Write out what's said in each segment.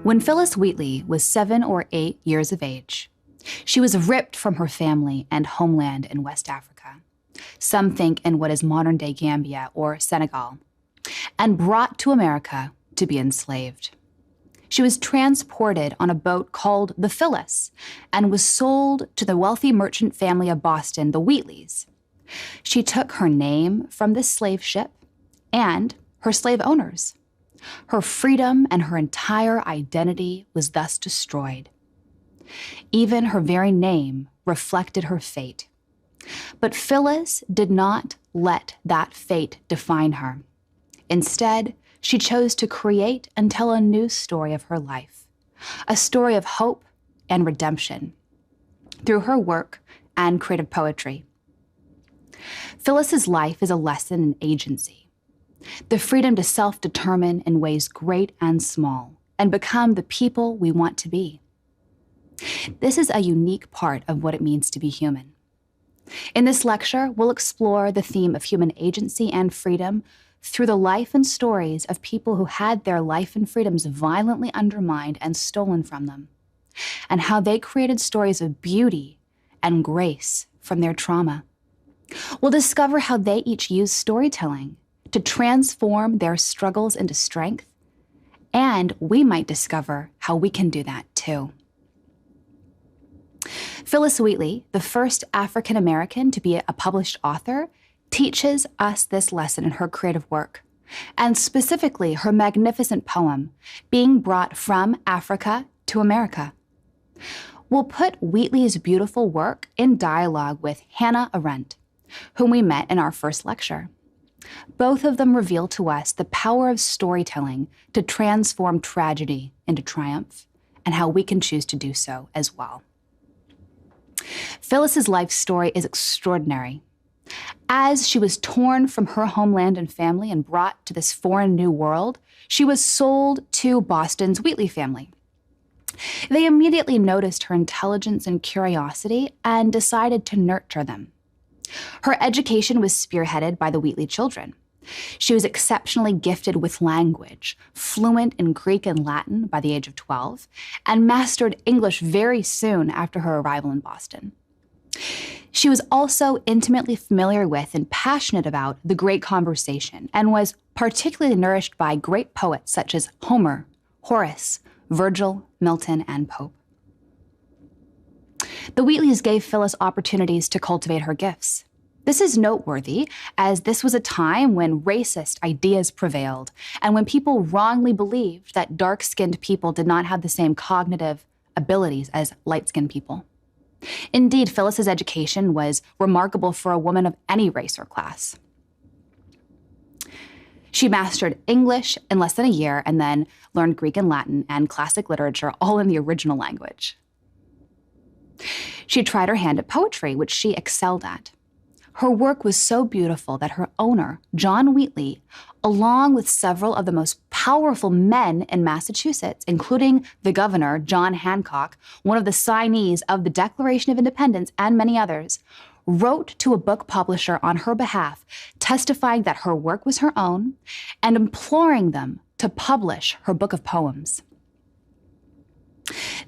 When Phillis Wheatley was 7 or 8 years of age, she was ripped from her family and homeland in West Africa, some think in what is modern-day Gambia or Senegal, and brought to America to be enslaved. She was transported on a boat called the Phyllis and was sold to the wealthy merchant family of Boston, the Wheatleys. She took her name from this slave ship and her slave owners. Her freedom and her entire identity was thus destroyed. Even her very name reflected her fate. But Phyllis did not let that fate define her. Instead, she chose to create and tell a new story of her life, a story of hope and redemption through her work and creative poetry. Phyllis's life is a lesson in agency, the freedom to self-determine in ways great and small and become the people we want to be. This is a unique part of what it means to be human. In this lecture, we'll explore the theme of human agency and freedom through the life and stories of people who had their life and freedoms violently undermined and stolen from them, and how they created stories of beauty and grace from their trauma. We'll discover how they each used storytelling to transform their struggles into strength, and we might discover how we can do that too. Phyllis Wheatley, the first African-American to be a published author, teaches us this lesson in her creative work, and specifically her magnificent poem, Being Brought from Africa to America. We'll put Wheatley's beautiful work in dialogue with Hannah Arendt, whom we met in our first lecture. Both of them reveal to us the power of storytelling to transform tragedy into triumph, and how we can choose to do so as well. Phyllis's life story is extraordinary. As she was torn from her homeland and family and brought to this foreign new world, she was sold to Boston's Wheatley family. They immediately noticed her intelligence and curiosity and decided to nurture them. Her education was spearheaded by the Wheatley children. She was exceptionally gifted with language, fluent in Greek and Latin by the age of 12, and mastered English very soon after her arrival in Boston. She was also intimately familiar with and passionate about the great conversation, and was particularly nourished by great poets such as Homer, Horace, Virgil, Milton, and Pope. The Wheatleys gave Phyllis opportunities to cultivate her gifts. This is noteworthy, as this was a time when racist ideas prevailed and when people wrongly believed that dark-skinned people did not have the same cognitive abilities as light-skinned people. Indeed, Phyllis's education was remarkable for a woman of any race or class. She mastered English in less than a year and then learned Greek and Latin and classic literature all in the original language. She tried her hand at poetry, which she excelled at. Her work was so beautiful that her owner, John Wheatley, along with several of the most powerful men in Massachusetts, including the governor, John Hancock, one of the signees of the Declaration of Independence, and many others, wrote to a book publisher on her behalf, testifying that her work was her own and imploring them to publish her book of poems.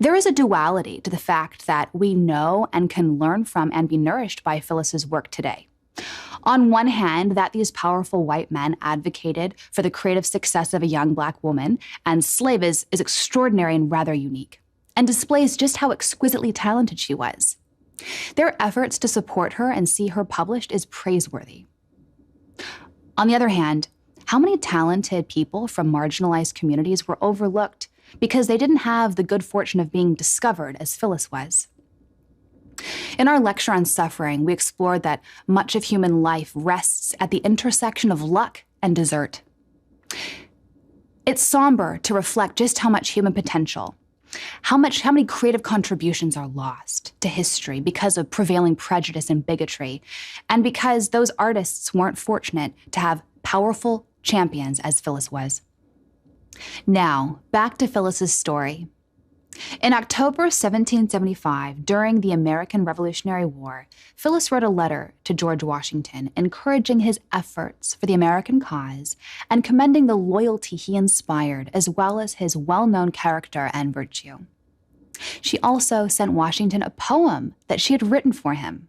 There is a duality to the fact that we know and can learn from and be nourished by Phyllis's work today. On one hand, that these powerful white men advocated for the creative success of a young Black woman and slave is extraordinary and rather unique, and displays just how exquisitely talented she was. Their efforts to support her and see her published is praiseworthy. On the other hand, how many talented people from marginalized communities were overlooked because they didn't have the good fortune of being discovered as Phyllis was? In our lecture on suffering, we explored that much of human life rests at the intersection of luck and desert. It's somber to reflect just how much human potential, how many creative contributions are lost to history because of prevailing prejudice and bigotry, and because those artists weren't fortunate to have powerful champions as Phyllis was. Now, back to Phyllis's story. In October 1775, during the American Revolutionary War, Phyllis wrote a letter to George Washington encouraging his efforts for the American cause and commending the loyalty he inspired, as well as his well-known character and virtue. She also sent Washington a poem that she had written for him.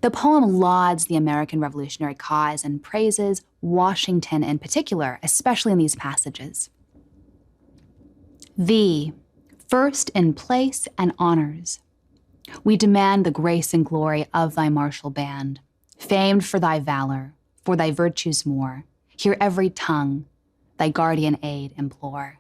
The poem lauds the American Revolutionary cause and praises Washington in particular, especially in these passages. Thee, first in place and honors, we demand the grace and glory of thy martial band, famed for thy valor, for thy virtues more. Hear every tongue thy guardian aid implore.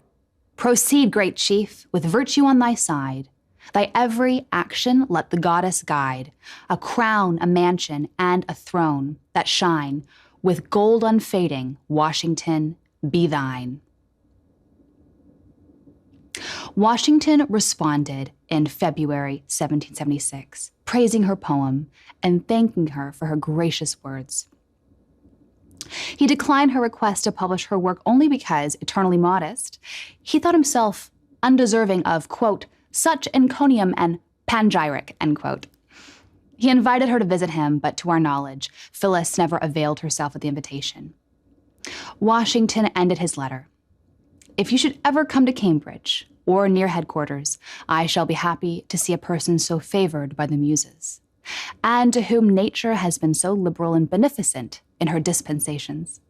Proceed, great chief, with virtue on thy side. Thy every action let the goddess guide, a crown, a mansion, and a throne that shine, with gold unfading, Washington, be thine. Washington responded in February 1776, praising her poem and thanking her for her gracious words. He declined her request to publish her work only because, eternally modest, he thought himself undeserving of, quote, such encomium and panegyric, end quote. He invited her to visit him, but to our knowledge, Phyllis never availed herself of the invitation. Washington ended his letter. If you should ever come to Cambridge or near headquarters, I shall be happy to see a person so favored by the muses, and to whom nature has been so liberal and beneficent in her dispensations.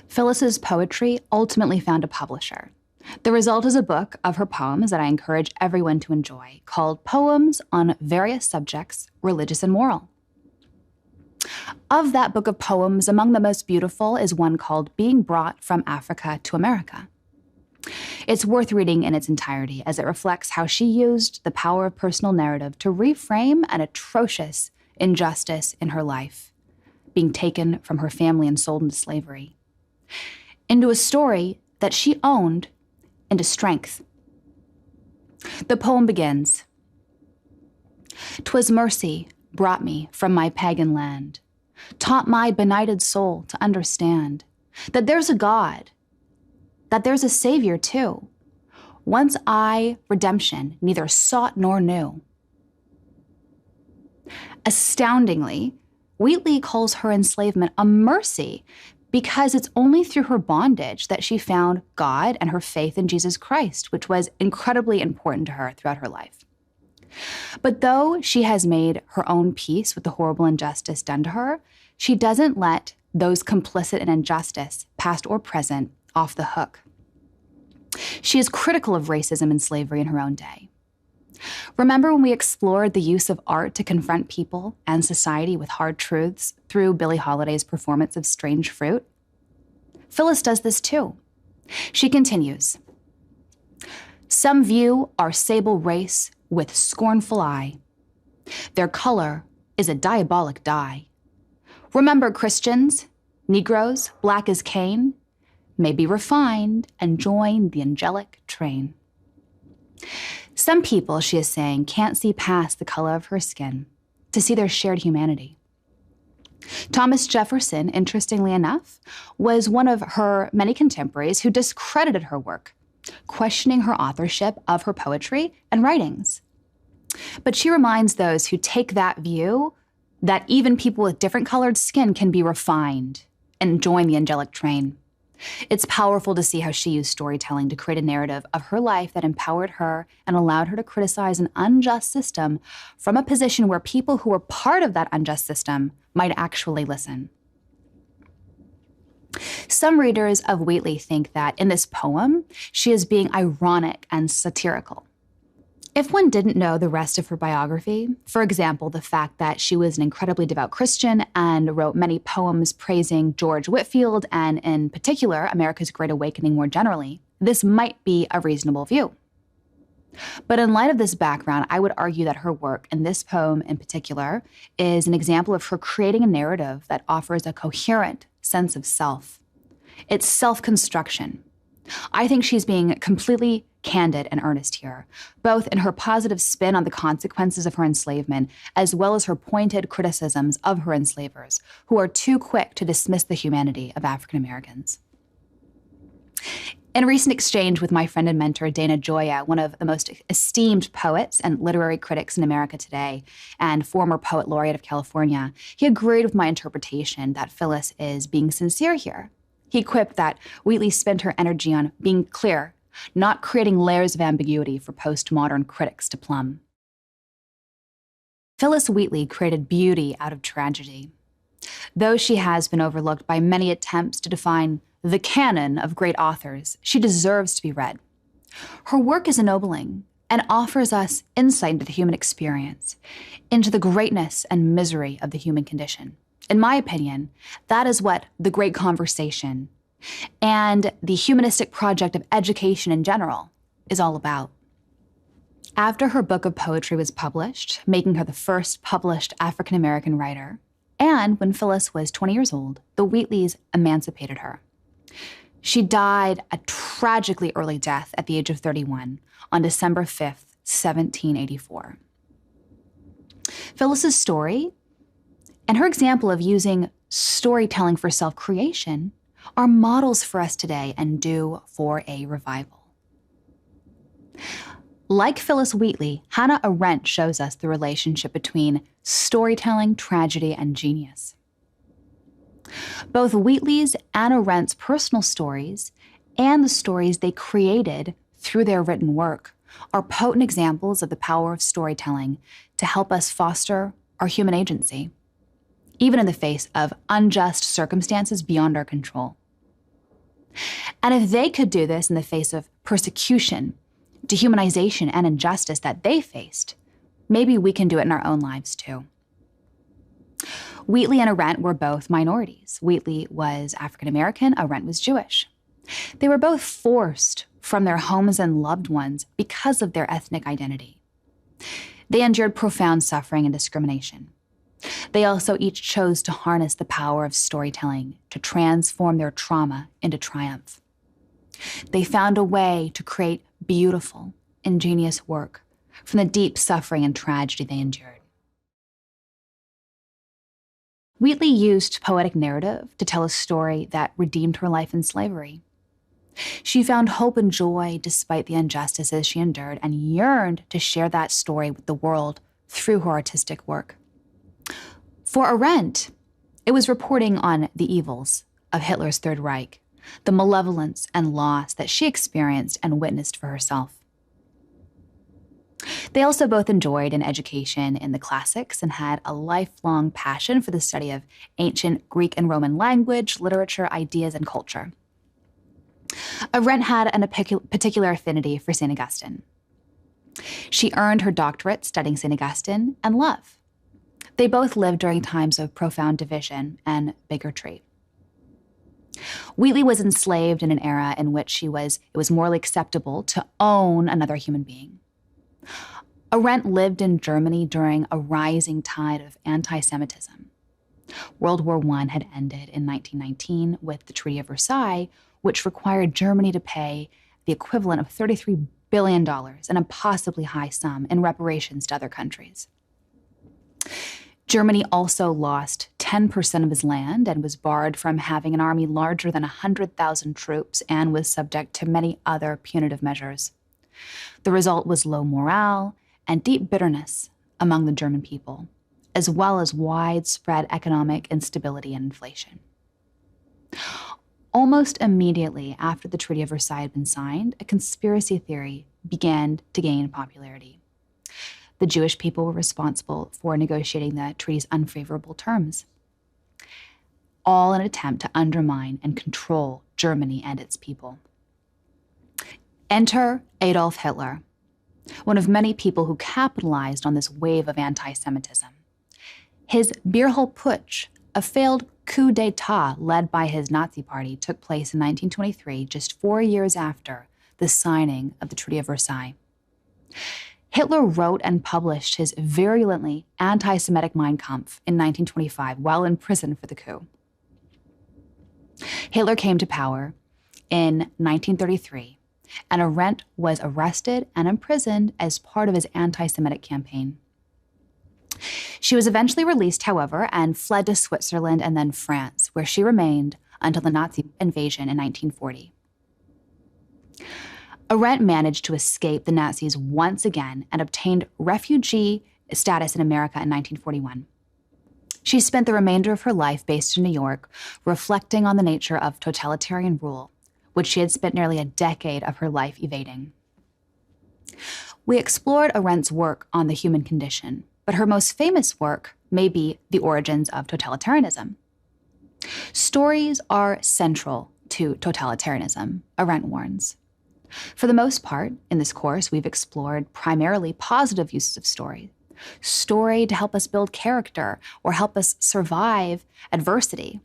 Phyllis's poetry ultimately found a publisher. The result is a book of her poems that I encourage everyone to enjoy, called Poems on Various Subjects, Religious and Moral. Of that book of poems, among the most beautiful is one called Being Brought from Africa to America. It's worth reading in its entirety, as it reflects how she used the power of personal narrative to reframe an atrocious injustice in her life, being taken from her family and sold into slavery, into a story that she owned into strength. The poem begins, "'Twas mercy brought me from my pagan land, taught my benighted soul to understand that there's a God, that there's a Savior too. Once I redemption neither sought nor knew." Astoundingly, Wheatley calls her enslavement a mercy because it's only through her bondage that she found God and her faith in Jesus Christ, which was incredibly important to her throughout her life. But though she has made her own peace with the horrible injustice done to her, she doesn't let those complicit in injustice, past or present, off the hook. She is critical of racism and slavery in her own day. Remember when we explored the use of art to confront people and society with hard truths through Billie Holiday's performance of Strange Fruit? Phyllis does this too. She continues, "Some view our sable race with scornful eye. Their color is a diabolic dye. Remember, Christians, Negroes, black as Cain, may be refined and join the angelic train." Some people, she is saying, can't see past the color of her skin to see their shared humanity. Thomas Jefferson, interestingly enough, was one of her many contemporaries who discredited her work, questioning her authorship of her poetry and writings. But she reminds those who take that view that even people with different colored skin can be refined and join the angelic train. It's powerful to see how she used storytelling to create a narrative of her life that empowered her and allowed her to criticize an unjust system from a position where people who were part of that unjust system might actually listen. Some readers of Wheatley think that in this poem, she is being ironic and satirical. If one didn't know the rest of her biography, for example, the fact that she was an incredibly devout Christian and wrote many poems praising George Whitefield and, in particular, America's Great Awakening more generally, this might be a reasonable view. But in light of this background, I would argue that her work, and this poem in particular, is an example of her creating a narrative that offers a coherent sense of self. It's self-construction. I think she's being completely candid and earnest here, both in her positive spin on the consequences of her enslavement, as well as her pointed criticisms of her enslavers, who are too quick to dismiss the humanity of African Americans. In a recent exchange with my friend and mentor, Dana Gioia, one of the most esteemed poets and literary critics in America today, and former poet laureate of California, he agreed with my interpretation that Phyllis is being sincere here. He quipped that Wheatley spent her energy on being clear, not creating layers of ambiguity for postmodern critics to plumb. Phyllis Wheatley created beauty out of tragedy. Though she has been overlooked by many attempts to define the canon of great authors, she deserves to be read. Her work is ennobling and offers us insight into the human experience, into the greatness and misery of the human condition. In my opinion, that is what the Great Conversation and the humanistic project of education in general is all about. After her book of poetry was published, making her the first published African-American writer, and when Phyllis was 20 years old, the Wheatleys emancipated her. She died a tragically early death at the age of 31 on December 5th, 1784. Phyllis's story and her example of using storytelling for self-creation are models for us today and due for a revival. Like Phyllis Wheatley, Hannah Arendt shows us the relationship between storytelling, tragedy, and genius. Both Wheatley's and Arendt's personal stories and the stories they created through their written work are potent examples of the power of storytelling to help us foster our human agency, even in the face of unjust circumstances beyond our control. And if they could do this in the face of persecution, dehumanization, and injustice that they faced, maybe we can do it in our own lives too. Wheatley and Arendt were both minorities. Wheatley was African-American, Arendt was Jewish. They were both forced from their homes and loved ones because of their ethnic identity. They endured profound suffering and discrimination. They also each chose to harness the power of storytelling to transform their trauma into triumph. They found a way to create beautiful, ingenious work from the deep suffering and tragedy they endured. Wheatley used poetic narrative to tell a story that redeemed her life in slavery. She found hope and joy despite the injustices she endured and yearned to share that story with the world through her artistic work. For Arendt, it was reporting on the evils of Hitler's Third Reich, the malevolence and loss that she experienced and witnessed for herself. They also both enjoyed an education in the classics and had a lifelong passion for the study of ancient Greek and Roman language, literature, ideas, and culture. Arendt had a particular affinity for St. Augustine. She earned her doctorate studying St. Augustine and love. They both lived during times of profound division and bigotry. Wheatley was enslaved in an era in which it was morally acceptable to own another human being. Arendt lived in Germany during a rising tide of anti-Semitism. World War I had ended in 1919 with the Treaty of Versailles, which required Germany to pay the equivalent of $33 billion, an impossibly high sum, in reparations to other countries. Germany also lost 10% of its land and was barred from having an army larger than 100,000 troops and was subject to many other punitive measures. The result was low morale and deep bitterness among the German people, as well as widespread economic instability and inflation. Almost immediately after the Treaty of Versailles had been signed, a conspiracy theory began to gain popularity. The Jewish people were responsible for negotiating the treaty's unfavorable terms, all in an attempt to undermine and control Germany and its people. Enter Adolf Hitler, one of many people who capitalized on this wave of anti-Semitism. His Bierhol Putsch, a failed coup d'etat led by his Nazi party, took place in 1923, just 4 years after the signing of the Treaty of Versailles. Hitler wrote and published his virulently anti-Semitic Mein Kampf in 1925 while in prison for the coup. Hitler came to power in 1933, and Arendt was arrested and imprisoned as part of his anti-Semitic campaign. She was eventually released, however, and fled to Switzerland and then France, where she remained until the Nazi invasion in 1940. Arendt managed to escape the Nazis once again and obtained refugee status in America in 1941. She spent the remainder of her life based in New York, reflecting on the nature of totalitarian rule, which she had spent nearly a decade of her life evading. We explored Arendt's work on the human condition, but her most famous work may be The Origins of Totalitarianism. Stories are central to totalitarianism, Arendt warns. For the most part, in this course, we've explored primarily positive uses of story to help us build character or help us survive adversity.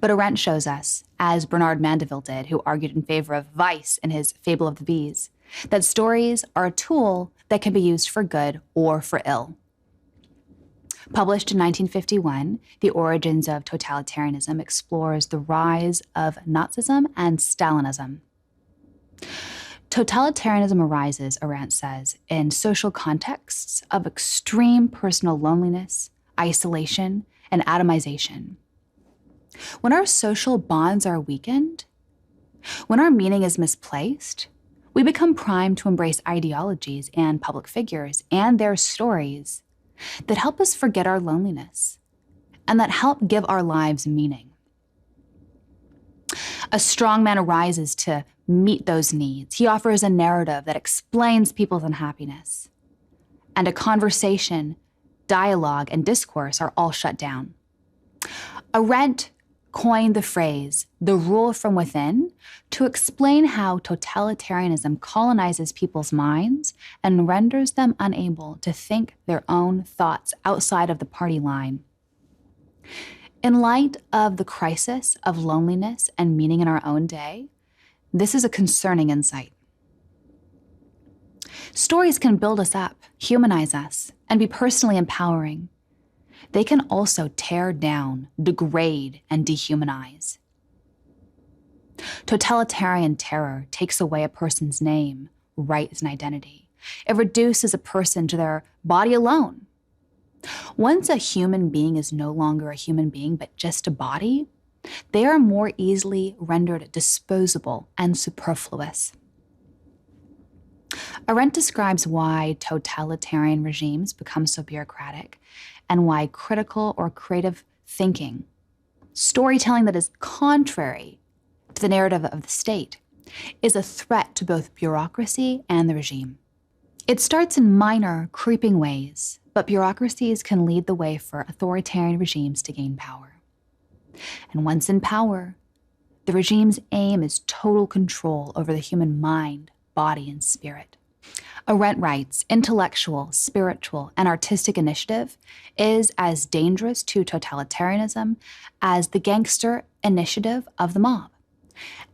But Arendt shows us, as Bernard Mandeville did, who argued in favor of vice in his Fable of the Bees, that stories are a tool that can be used for good or for ill. Published in 1951, The Origins of Totalitarianism explores the rise of Nazism and Stalinism. Totalitarianism arises, Arendt says, in social contexts of extreme personal loneliness, isolation, and atomization. When our social bonds are weakened, when our meaning is misplaced, we become primed to embrace ideologies and public figures and their stories that help us forget our loneliness and that help give our lives meaning. A strong man arises to meet those needs. He offers a narrative that explains people's unhappiness. And a conversation, dialogue, and discourse are all shut down. Arendt coined the phrase, the rule from within, to explain how totalitarianism colonizes people's minds and renders them unable to think their own thoughts outside of the party line. In light of the crisis of loneliness and meaning in our own day, this is a concerning insight. Stories can build us up, humanize us, and be personally empowering. They can also tear down, degrade, and dehumanize. Totalitarian terror takes away a person's name, rights, and identity. It reduces a person to their body alone. Once a human being is no longer a human being, but just a body, they are more easily rendered disposable and superfluous. Arendt describes why totalitarian regimes become so bureaucratic and why critical or creative thinking, storytelling that is contrary to the narrative of the state, is a threat to both bureaucracy and the regime. It starts in minor, creeping ways, but bureaucracies can lead the way for authoritarian regimes to gain power. And once in power, the regime's aim is total control over the human mind, body, and spirit. Arendt writes, intellectual, spiritual, and artistic initiative is as dangerous to totalitarianism as the gangster initiative of the mob.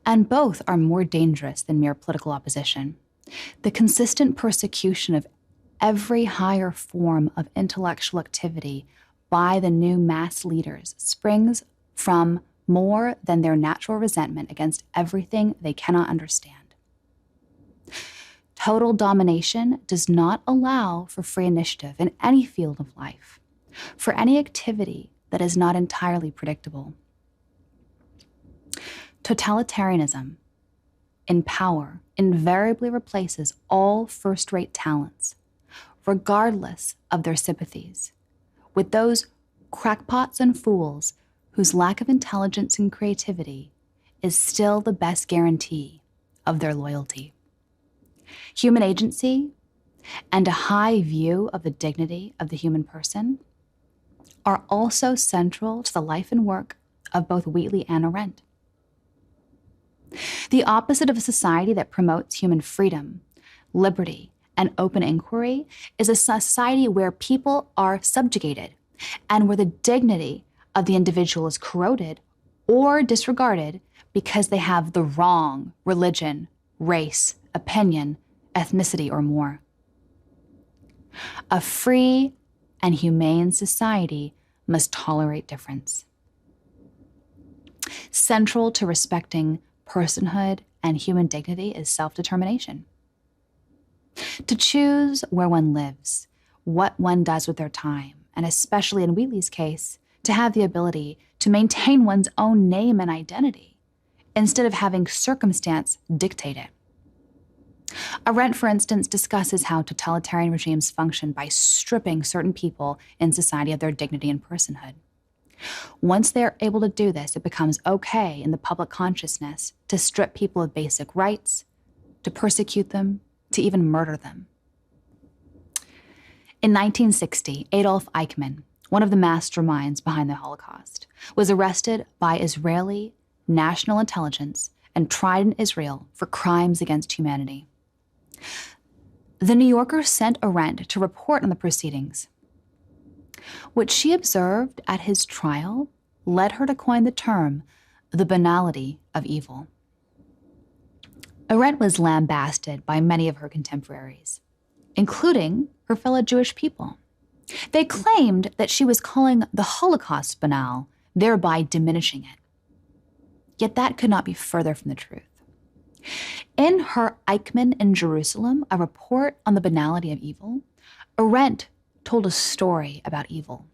And both are more dangerous than mere political opposition. The consistent persecution of every higher form of intellectual activity by the new mass leaders springs from more than their natural resentment against everything they cannot understand. Total domination does not allow for free initiative in any field of life, for any activity that is not entirely predictable. Totalitarianism in power invariably replaces all first-rate talents, regardless of their sympathies, with those crackpots and fools whose lack of intelligence and creativity is still the best guarantee of their loyalty. Human agency and a high view of the dignity of the human person are also central to the life and work of both Wheatley and Arendt. The opposite of a society that promotes human freedom, liberty, and open inquiry is a society where people are subjugated and where the dignity of the individual is corroded or disregarded because they have the wrong religion, race, opinion, ethnicity, or more. A free and humane society must tolerate difference. Central to respecting personhood and human dignity is self-determination. To choose where one lives, what one does with their time, and especially in Wheatley's case, to have the ability to maintain one's own name and identity, instead of having circumstance dictate it. Arendt, for instance, discusses how totalitarian regimes function by stripping certain people in society of their dignity and personhood. Once they're able to do this, it becomes okay in the public consciousness to strip people of basic rights, to persecute them, to even murder them. In 1960, Adolf Eichmann, one of the masterminds behind the Holocaust, was arrested by Israeli national intelligence and tried in Israel for crimes against humanity. The New Yorker sent Arendt to report on the proceedings. What she observed at his trial led her to coin the term, the banality of evil. Arendt was lambasted by many of her contemporaries, including her fellow Jewish people. They claimed that she was calling the Holocaust banal, thereby diminishing it. Yet that could not be further from the truth. In her Eichmann in Jerusalem, a report on the banality of evil, Arendt told a story about evil.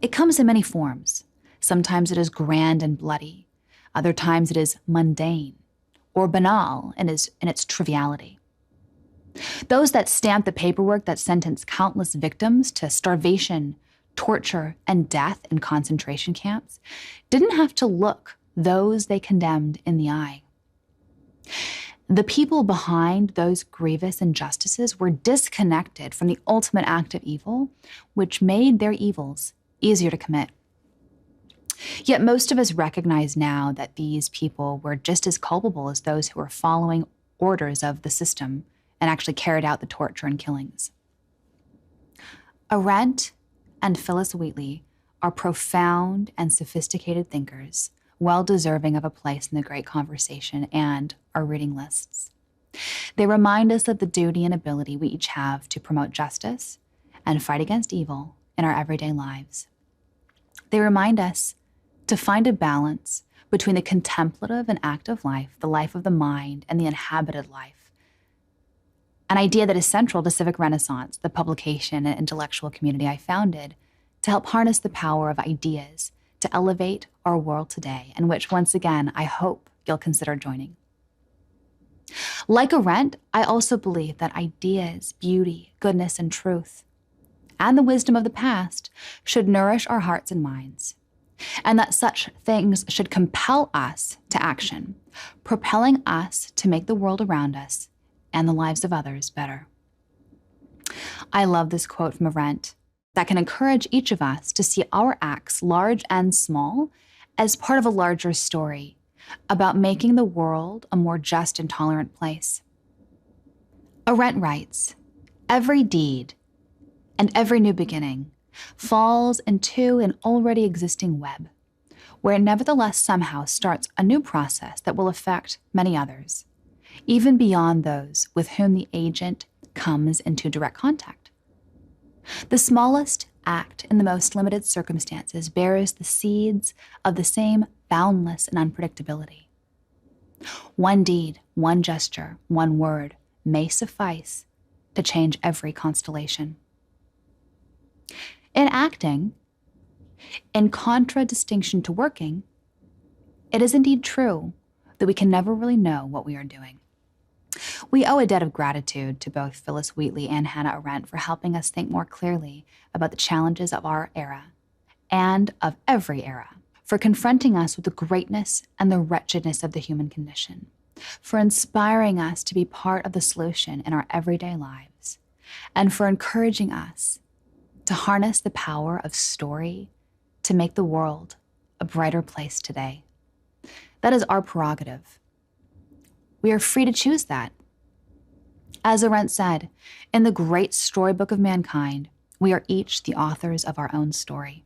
It comes in many forms. Sometimes it is grand and bloody. Other times it is mundane or banal in its triviality. Those that stamped the paperwork that sentenced countless victims to starvation, torture, and death in concentration camps didn't have to look those they condemned in the eye. The people behind those grievous injustices were disconnected from the ultimate act of evil, which made their evils easier to commit. Yet most of us recognize now that these people were just as culpable as those who were following orders of the system and actually carried out the torture and killings. Arendt and Phyllis Wheatley are profound and sophisticated thinkers, well deserving of a place in the great conversation and our reading lists. They remind us of the duty and ability we each have to promote justice and fight against evil in our everyday lives. They remind us to find a balance between the contemplative and active life, the life of the mind, and the inhabited life, an idea that is central to Civic Renaissance, the publication and intellectual community I founded to help harness the power of ideas to elevate our world today, and which, once again, I hope you'll consider joining. Like Arendt, I also believe that ideas, beauty, goodness, and truth, and the wisdom of the past should nourish our hearts and minds, and that such things should compel us to action, propelling us to make the world around us and the lives of others better. I love this quote from Arendt that can encourage each of us to see our acts, large and small, as part of a larger story about making the world a more just and tolerant place. Arendt writes, "Every deed and every new beginning falls into an already existing web, where it nevertheless somehow starts a new process that will affect many others, even beyond those with whom the agent comes into direct contact. The smallest act in the most limited circumstances bears the seeds of the same boundless and unpredictability. One deed, one gesture, one word may suffice to change every constellation." In acting, in contradistinction to working, it is indeed true that we can never really know what we are doing. We owe a debt of gratitude to both Phyllis Wheatley and Hannah Arendt for helping us think more clearly about the challenges of our era and of every era, for confronting us with the greatness and the wretchedness of the human condition, for inspiring us to be part of the solution in our everyday lives, and for encouraging us to harness the power of story to make the world a brighter place today. That is our prerogative. We are free to choose that. As Arendt said, in the great storybook of mankind, we are each the authors of our own story.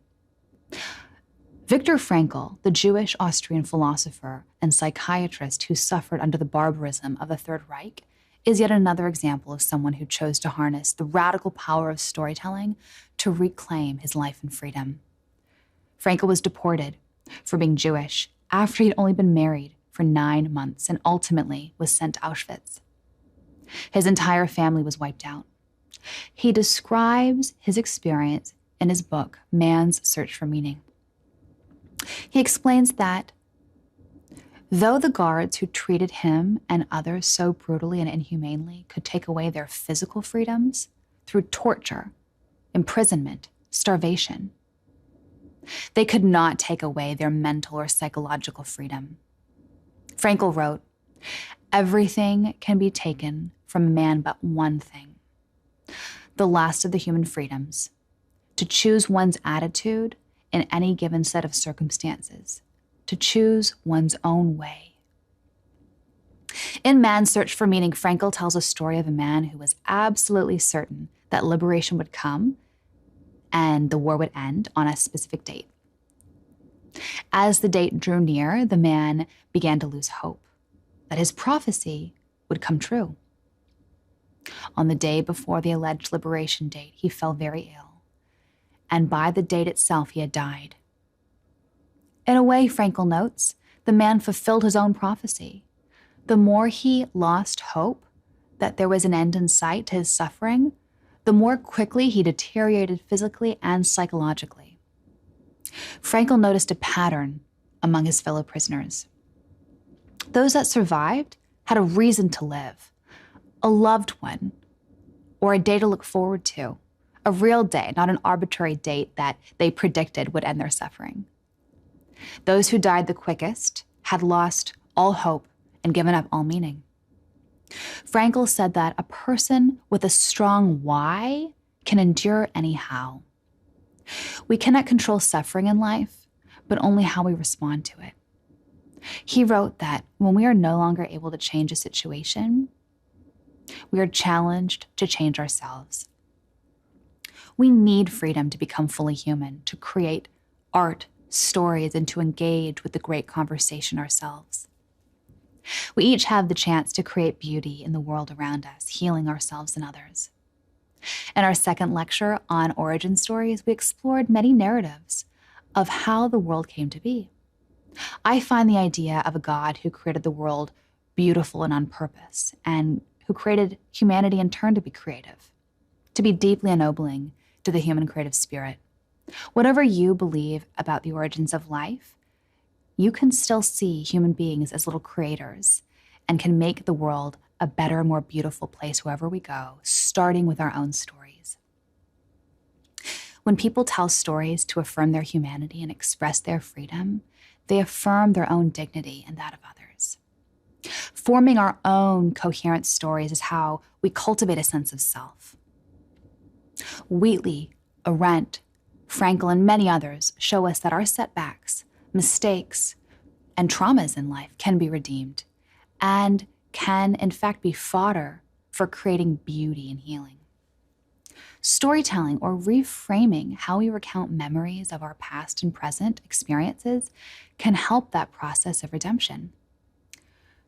Viktor Frankl, the Jewish Austrian philosopher and psychiatrist who suffered under the barbarism of the Third Reich, is yet another example of someone who chose to harness the radical power of storytelling to reclaim his life and freedom. Frankl was deported for being Jewish after he'd only been married for 9 months and ultimately was sent to Auschwitz. His entire family was wiped out. He describes his experience in his book, Man's Search for Meaning. He explains that Though the guards who treated him and others so brutally and inhumanely could take away their physical freedoms through torture, imprisonment, starvation, they could not take away their mental or psychological freedom. Frankl wrote, "Everything can be taken from a man but one thing, the last of the human freedoms, to choose one's attitude in any given set of circumstances, to choose one's own way." In Man's Search for Meaning, Frankl tells a story of a man who was absolutely certain that liberation would come and the war would end on a specific date. As the date drew near, the man began to lose hope that his prophecy would come true. On the day before the alleged liberation date, he fell very ill, and by the date itself, he had died. In a way, Frankl notes, the man fulfilled his own prophecy. The more he lost hope that there was an end in sight to his suffering, the more quickly he deteriorated physically and psychologically. Frankl noticed a pattern among his fellow prisoners. Those that survived had a reason to live, a loved one, or a day to look forward to, a real day, not an arbitrary date that they predicted would end their suffering. Those who died the quickest had lost all hope and given up all meaning. Frankl said that a person with a strong why can endure anyhow. We cannot control suffering in life, but only how we respond to it. He wrote that when we are no longer able to change a situation, we are challenged to change ourselves. We need freedom to become fully human, to create art, stories, and to engage with the great conversation ourselves. We each have the chance to create beauty in the world around us, healing ourselves and others. In our second lecture on origin stories, we explored many narratives of how the world came to be. I find the idea of a God who created the world beautiful and on purpose, and who created humanity in turn to be creative, to be deeply ennobling to the human creative spirit. Whatever you believe about the origins of life, you can still see human beings as little creators and can make the world a better, more beautiful place wherever we go, starting with our own stories. When people tell stories to affirm their humanity and express their freedom, they affirm their own dignity and that of others. Forming our own coherent stories is how we cultivate a sense of self. Wheatley, Arendt, Frankl, and many others show us that our setbacks, mistakes, and traumas in life can be redeemed and can, in fact, be fodder for creating beauty and healing. Storytelling, or reframing how we recount memories of our past and present experiences, can help that process of redemption.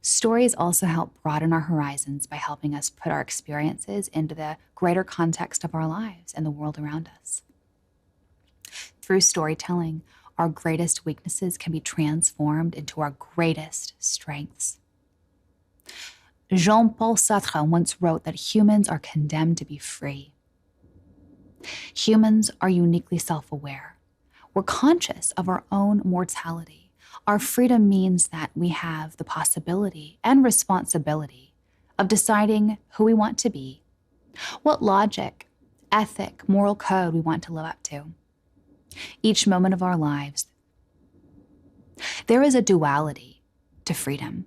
Stories also help broaden our horizons by helping us put our experiences into the greater context of our lives and the world around us. Through storytelling, our greatest weaknesses can be transformed into our greatest strengths. Jean-Paul Sartre once wrote that humans are condemned to be free. Humans are uniquely self-aware. We're conscious of our own mortality. Our freedom means that we have the possibility and responsibility of deciding who we want to be, what logic, ethic, moral code we want to live up to. Each moment of our lives, there is a duality to freedom,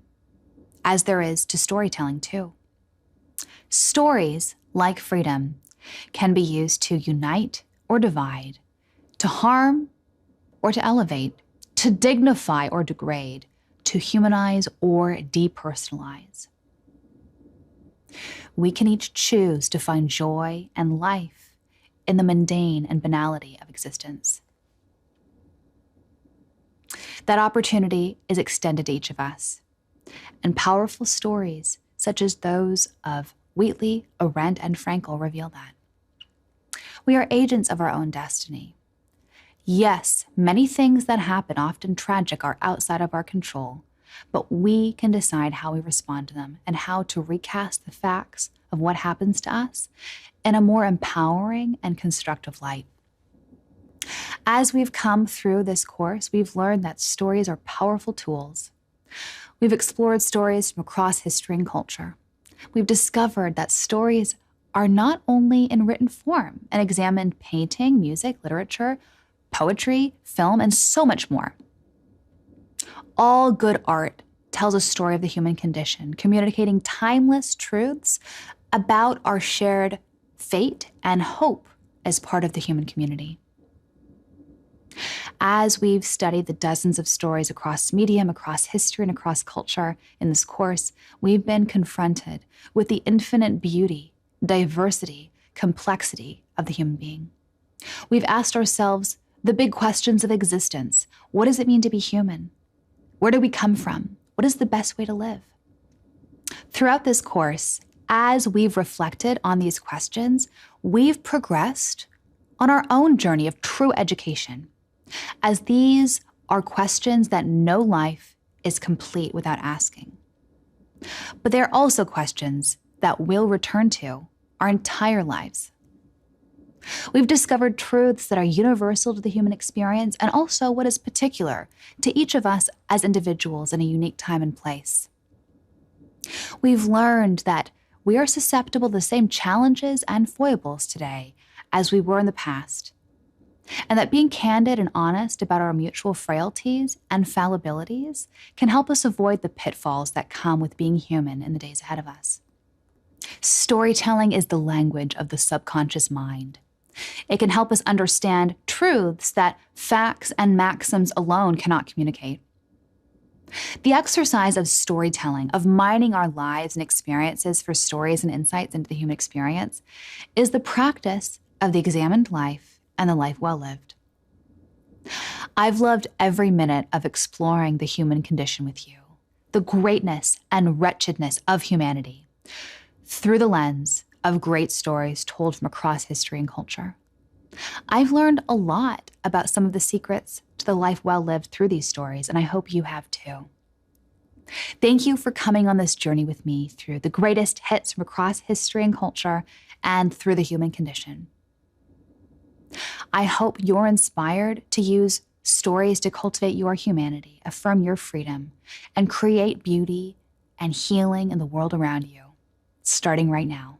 as there is to storytelling too. Stories, like freedom, can be used to unite or divide, to harm or to elevate, to dignify or degrade, to humanize or depersonalize. We can each choose to find joy and life in the mundane and banality of existence. That opportunity is extended to each of us, and powerful stories such as those of Wheatley, Arendt, and Frankl reveal that. We are agents of our own destiny. Yes, many things that happen, often tragic, are outside of our control, but we can decide how we respond to them and how to recast the facts of what happens to us in a more empowering and constructive light. As we've come through this course, we've learned that stories are powerful tools. We've explored stories from across history and culture. We've discovered that stories are not only in written form and examined painting, music, literature, poetry, film, and so much more. All good art tells a story of the human condition, communicating timeless truths about our shared fate and hope as part of the human community. As we've studied the dozens of stories across medium, across history, and across culture in this course, we've been confronted with the infinite beauty, diversity, complexity of the human being. We've asked ourselves the big questions of existence. What does it mean to be human? Where do we come from? What is the best way to live? Throughout this course, as we've reflected on these questions, we've progressed on our own journey of true education, as these are questions that no life is complete without asking. But they're also questions that we'll return to our entire lives. We've discovered truths that are universal to the human experience and also what is particular to each of us as individuals in a unique time and place. We've learned that we are susceptible to the same challenges and foibles today as we were in the past, and that being candid and honest about our mutual frailties and fallibilities can help us avoid the pitfalls that come with being human in the days ahead of us. Storytelling is the language of the subconscious mind. It can help us understand truths that facts and maxims alone cannot communicate. The exercise of storytelling, of mining our lives and experiences for stories and insights into the human experience, is the practice of the examined life and the life well lived. I've loved every minute of exploring the human condition with you, the greatness and wretchedness of humanity, through the lens of great stories told from across history and culture. I've learned a lot about some of the secrets to the life well lived through these stories, and I hope you have too. Thank you for coming on this journey with me through the greatest hits from across history and culture and through the human condition. I hope you're inspired to use stories to cultivate your humanity, affirm your freedom, and create beauty and healing in the world around you, starting right now.